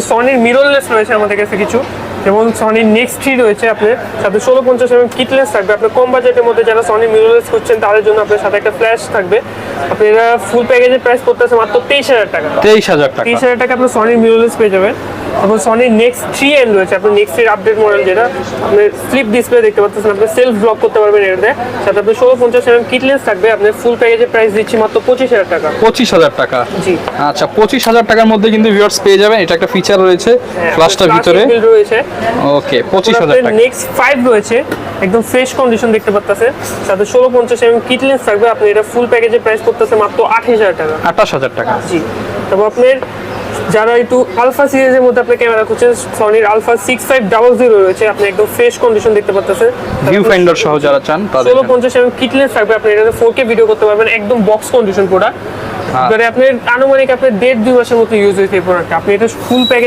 সনির mirrorless রয়েছে আমাদের কাছে কিছু, যেমন সনির নেক্সট 3 রয়েছে আপনার সাথে 1650 কিটলেস থাকবে। আপনার কম বাজেটের মধ্যে যারা সনি মিররলেস খুঁজছেন তাদের জন্য আপনার সাথে একটা ফ্ল্যাশ থাকবে। আপনার এরা ফুল প্যাকেজের প্রাইস পড়তেছে মাত্র 23000 টাকা। 23000 টাকা আপনি সনির মিররলেস পেয়ে যাবেন। এবং সনির নেক্সট 3N রয়েছে, আপনার নেক্সট এর আপডেট মডেল, যেটা আপনি স্লিপ ডিসপ্লে দেখতে পাচ্ছেন, আপনি সেলফ ব্লক করতে পারবেন এটাতে। সাথে আপনার 1650 কিটলেস থাকবে। আপনার ফুল প্যাকেজের প্রাইস দিচ্ছি মাত্র 25000 টাকা। 25000 টাকা। জি আচ্ছা, 25000 টাকার মধ্যে কিন্তু ভিউয়ার্স পেয়ে যাবেন। এটা একটা ফিচার রয়েছে ফ্ল্যাশটার ভিতরে রয়েছে। ওকে, 25000 টাকা। নেক্সট 5 রয়েছে, একদম ফ্রেশ কন্ডিশন দেখতে পাচ্ছেন। সাথে 1650 কিটলেস থাকবে। আপনি এটা ফুল প্যাকেজের প্রাইস পড়তেছে মাত্র 28000 টাকা। 28000 টাকা। জি, তারপর আপনার যারা একটু আলফা সিরিজের মধ্যে আপনি ক্যামেরা খুঁজছেন, সনির আলফা 6500 রয়েছে। আপনি একদম ফ্রেশ কন্ডিশন দেখতে পাচ্ছেন। ভিউ ফাইন্ডার সহ যারা চান তাদের 1650 কিটলেস থাকবে। আপনি এটাতে 4K ভিডিও করতে পারবেন, একদম বক্স কন্ডিশন প্রোডাক্ট। আপনার আনুমানিক আপনার 1.5-2 মাসের মতো ইউজ হয়েছে এই প্রোডাক্টটা। আপনি এটা ফুল প্যাকেজ